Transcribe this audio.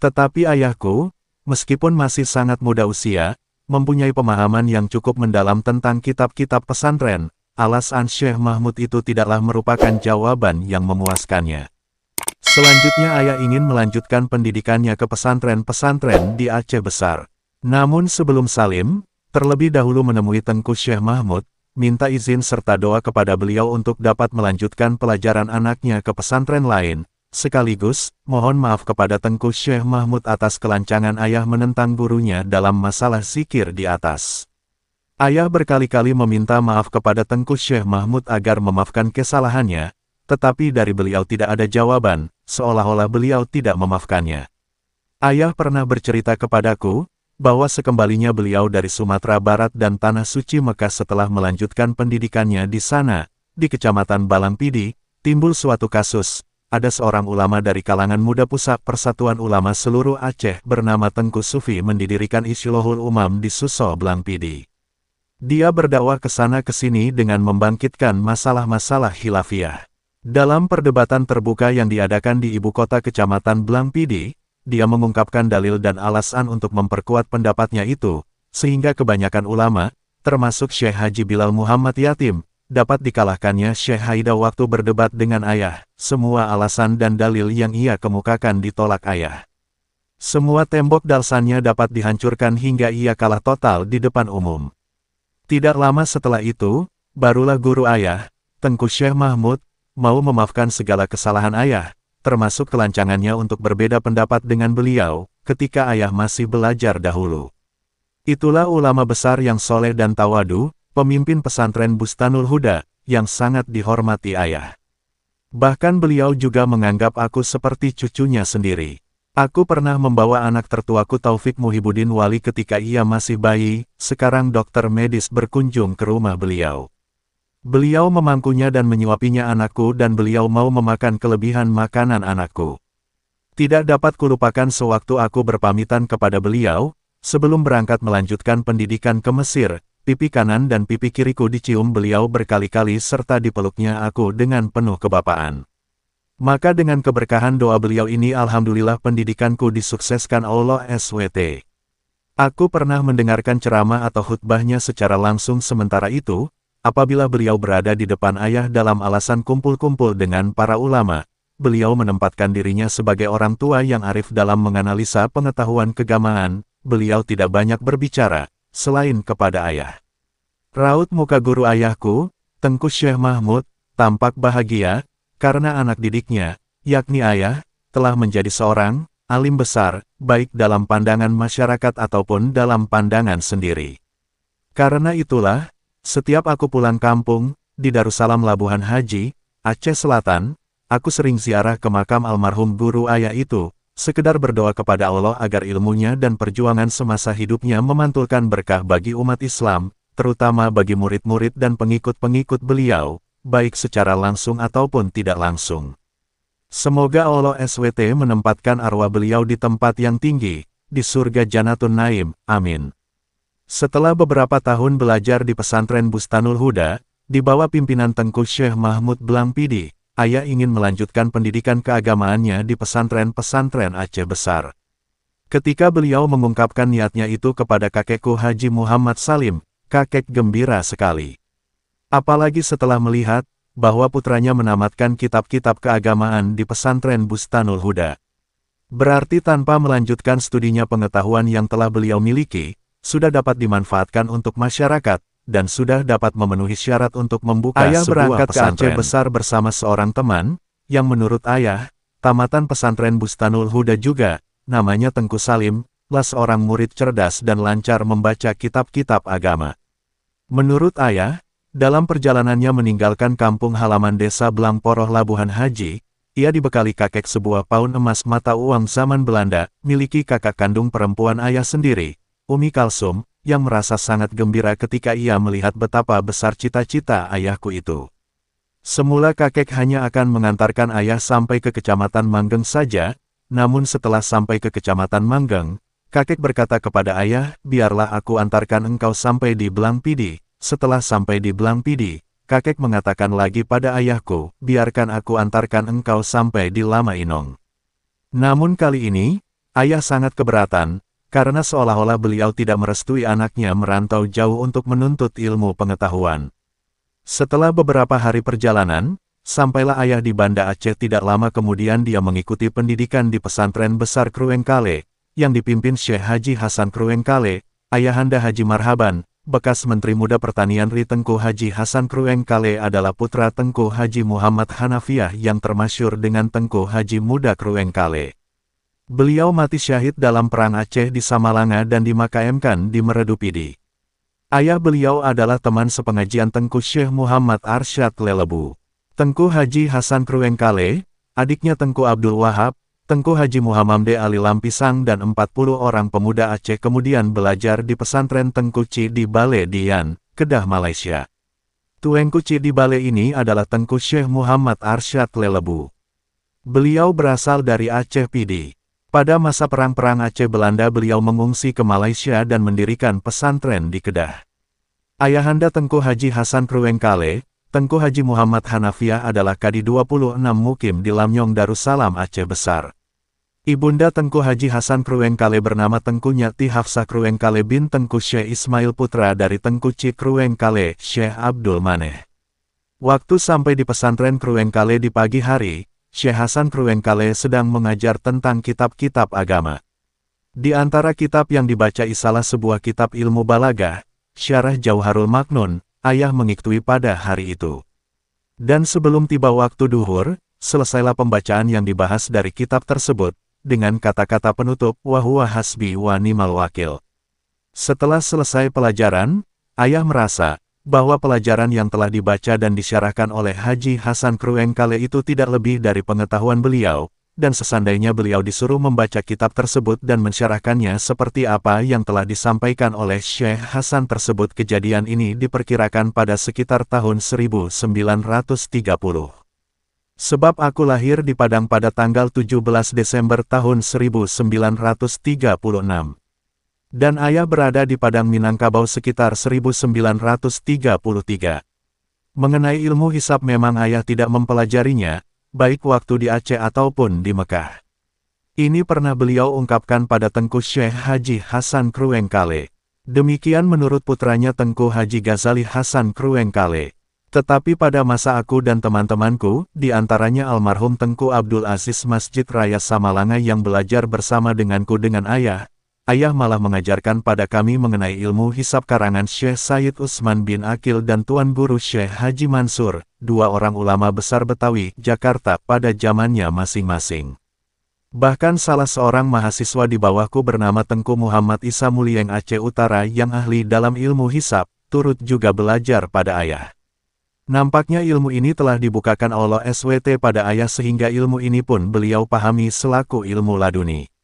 Tetapi ayahku, meskipun masih sangat muda usia, mempunyai pemahaman yang cukup mendalam tentang kitab-kitab pesantren. Alasan Syekh Mahmud itu tidaklah merupakan jawaban yang memuaskannya. Selanjutnya ayah ingin melanjutkan pendidikannya ke pesantren-pesantren di Aceh Besar. Namun sebelum salim, terlebih dahulu menemui Tengku Syekh Mahmud, minta izin serta doa kepada beliau untuk dapat melanjutkan pelajaran anaknya ke pesantren lain. Sekaligus, mohon maaf kepada Tengku Syekh Mahmud atas kelancangan ayah menentang gurunya dalam masalah zikir di atas. Ayah berkali-kali meminta maaf kepada Tengku Syekh Mahmud agar memaafkan kesalahannya, tetapi dari beliau tidak ada jawaban, seolah-olah beliau tidak memaafkannya. Ayah pernah bercerita kepadaku, bahwa sekembalinya beliau dari Sumatera Barat dan Tanah Suci Mekah setelah melanjutkan pendidikannya di sana, di Kecamatan Balangpidi, timbul suatu kasus. Ada seorang ulama dari kalangan muda pusat Persatuan Ulama seluruh Aceh bernama Tengku Sufi mendirikan Isylohul Umam di Suso Balangpidi. Dia berdakwah ke sana ke sini dengan membangkitkan masalah-masalah khilafiyah. Dalam perdebatan terbuka yang diadakan di ibu kota Kecamatan Balangpidi, dia mengungkapkan dalil dan alasan untuk memperkuat pendapatnya itu, sehingga kebanyakan ulama, termasuk Syekh Haji Bilal Muhammad Yatim, dapat dikalahkannya Syekh Haida waktu berdebat dengan ayah. Semua alasan dan dalil yang ia kemukakan ditolak ayah. Semua tembok dalsannya dapat dihancurkan hingga ia kalah total di depan umum. Tidak lama setelah itu, barulah guru ayah, Tengku Syekh Mahmud, mau memaafkan segala kesalahan ayah, termasuk kelancangannya untuk berbeda pendapat dengan beliau, ketika ayah masih belajar dahulu. Itulah ulama besar yang soleh dan tawadu, pemimpin pesantren Bustanul Huda, yang sangat dihormati ayah. Bahkan beliau juga menganggap aku seperti cucunya sendiri. Aku pernah membawa anak tertuaku Taufik Muhibudin Wali ketika ia masih bayi, sekarang dokter medis berkunjung ke rumah beliau. Beliau memangkunya dan menyuapinya anakku dan beliau mau memakan kelebihan makanan anakku. Tidak dapat kulupakan sewaktu aku berpamitan kepada beliau, sebelum berangkat melanjutkan pendidikan ke Mesir, pipi kanan dan pipi kiriku dicium beliau berkali-kali serta dipeluknya aku dengan penuh kebapaan. Maka dengan keberkahan doa beliau ini alhamdulillah pendidikanku disukseskan Allah SWT. Aku pernah mendengarkan ceramah atau khutbahnya secara langsung sementara itu, apabila beliau berada di depan ayah dalam alasan kumpul-kumpul dengan para ulama, beliau menempatkan dirinya sebagai orang tua yang arif dalam menganalisa pengetahuan keagamaan, beliau tidak banyak berbicara, selain kepada ayah. Raut muka guru ayahku, Tengku Syekh Mahmud, tampak bahagia, karena anak didiknya, yakni ayah, telah menjadi seorang alim besar, baik dalam pandangan masyarakat ataupun dalam pandangan sendiri. Karena itulah, setiap aku pulang kampung, di Darussalam Labuhan Haji, Aceh Selatan, aku sering ziarah ke makam almarhum guru ayah itu, sekedar berdoa kepada Allah agar ilmunya dan perjuangan semasa hidupnya memantulkan berkah bagi umat Islam, terutama bagi murid-murid dan pengikut-pengikut beliau, baik secara langsung ataupun tidak langsung. Semoga Allah SWT menempatkan arwah beliau di tempat yang tinggi, di surga Jannatun Naim, amin. Setelah beberapa tahun belajar di pesantren Bustanul Huda, di bawah pimpinan Tengku Syekh Mahmud Balangpidi, ayah ingin melanjutkan pendidikan keagamaannya di pesantren-pesantren Aceh Besar. Ketika beliau mengungkapkan niatnya itu kepada kakekku Haji Muhammad Salim, kakek gembira sekali. Apalagi setelah melihat, bahwa putranya menamatkan kitab-kitab keagamaan di pesantren Bustanul Huda. Berarti tanpa melanjutkan studinya pengetahuan yang telah beliau miliki, sudah dapat dimanfaatkan untuk masyarakat, dan sudah dapat memenuhi syarat untuk membuka Ayah sebuah berangkat ke pesantren. Aceh Besar bersama seorang teman, yang menurut ayah, tamatan pesantren Bustanul Huda juga, namanya Tengku Salim, lah seorang murid cerdas dan lancar membaca kitab-kitab agama. Menurut ayah, dalam perjalanannya meninggalkan kampung halaman desa Blangporoh Labuhan Haji, ia dibekali kakek sebuah paun emas mata uang zaman Belanda, miliki kakak kandung perempuan ayah sendiri, Umi Kalsum, yang merasa sangat gembira ketika ia melihat betapa besar cita-cita ayahku itu. Semula kakek hanya akan mengantarkan ayah sampai ke Kecamatan Manggeng saja, namun setelah sampai ke Kecamatan Manggeng, kakek berkata kepada ayah, biarlah aku antarkan engkau sampai di Balangpidi. Setelah sampai di Balangpidi, kakek mengatakan lagi pada ayahku, biarkan aku antarkan engkau sampai di Lama Inong. Namun kali ini, Ayah sangat keberatan, karena seolah-olah beliau tidak merestui anaknya merantau jauh untuk menuntut ilmu pengetahuan. Setelah beberapa hari perjalanan, sampailah ayah di Banda Aceh. Tidak lama kemudian dia mengikuti pendidikan di pesantren besar Kruengkale, yang dipimpin Syekh Haji Hasan Kruengkale, ayahanda Haji Marhaban. Bekas Menteri Muda Pertanian RI Tengku Haji Hasan Kruengkale adalah putra Tengku Haji Muhammad Hanafiah yang termasyhur dengan Tengku Haji Muda Kruengkale. Beliau mati syahid dalam Perang Aceh di Samalanga dan dimakamkan di Meredupidi. Ayah beliau adalah teman sepengajian Tengku Syekh Muhammad Arsyad Lelebu. Tengku Haji Hasan Kruengkale, adiknya Tengku Abdul Wahab, Tengku Haji Muhammad Ali Lampisang dan 40 orang pemuda Aceh kemudian belajar di pesantren Tengku Ci di Bale Dian, Kedah, Malaysia. Tuengku Ci di Bale ini adalah Tengku Syekh Muhammad Arsyad Lelebu. Beliau berasal dari Aceh Pidi. Pada masa perang-perang Aceh Belanda beliau mengungsi ke Malaysia dan mendirikan pesantren di Kedah. Ayahanda Tengku Haji Hasan Kruengkale, Tengku Haji Muhammad Hanafiah adalah Kadi 26 Mukim di Lamyong Darussalam Aceh Besar. Ibunda Tengku Haji Hasan Kruengkale bernama Tengku Nyati Hafsah Kruengkale bin Tengku Syekh Ismail putra dari Tengku Ci Kruengkale, Syekh Abdul Maneh. Waktu sampai di pesantren Kruengkale di pagi hari, Syekh Hasan Kruengkale sedang mengajar tentang kitab-kitab agama. Di antara kitab yang dibaca isalah sebuah kitab ilmu balagah, Syarah Jauharul Maknun, ayah mengikuti pada hari itu. Dan sebelum tiba waktu duhur, selesailah pembacaan yang dibahas dari kitab tersebut, dengan kata-kata penutup, wa huwa hasbi wa ni'mal wakil. Setelah selesai pelajaran, ayah merasa bahwa pelajaran yang telah dibaca dan disyarahkan oleh Haji Hasan Kruengkale itu tidak lebih dari pengetahuan beliau, dan seandainya beliau disuruh membaca kitab tersebut dan mensyarahkannya seperti apa yang telah disampaikan oleh Syekh Hasan tersebut. Kejadian ini diperkirakan pada sekitar tahun 1930. Sebab aku lahir di Padang pada tanggal 17 Desember tahun 1936. Dan ayah berada di Padang Minangkabau sekitar 1933. Mengenai ilmu hisab memang ayah tidak mempelajarinya, baik waktu di Aceh ataupun di Mekah. Ini pernah beliau ungkapkan pada Tengku Syekh Haji Hasan Kruengkale. Demikian menurut putranya Tengku Haji Ghazali Hasan Kruengkale. Tetapi pada masa aku dan teman-temanku, di antaranya almarhum Tengku Abdul Aziz Masjid Raya Samalanga yang belajar bersama denganku dengan ayah malah mengajarkan pada kami mengenai ilmu hisab karangan Syekh Sayyid Utsman bin Akil dan Tuan Guru Syekh Haji Mansur, dua orang ulama besar Betawi, Jakarta, pada zamannya masing-masing. Bahkan salah seorang mahasiswa di bawahku bernama Tengku Muhammad Isa Mulieng Aceh Utara yang ahli dalam ilmu hisab, turut juga belajar pada ayah. Nampaknya ilmu ini telah dibukakan Allah SWT pada ayah sehingga ilmu ini pun beliau pahami selaku ilmu laduni.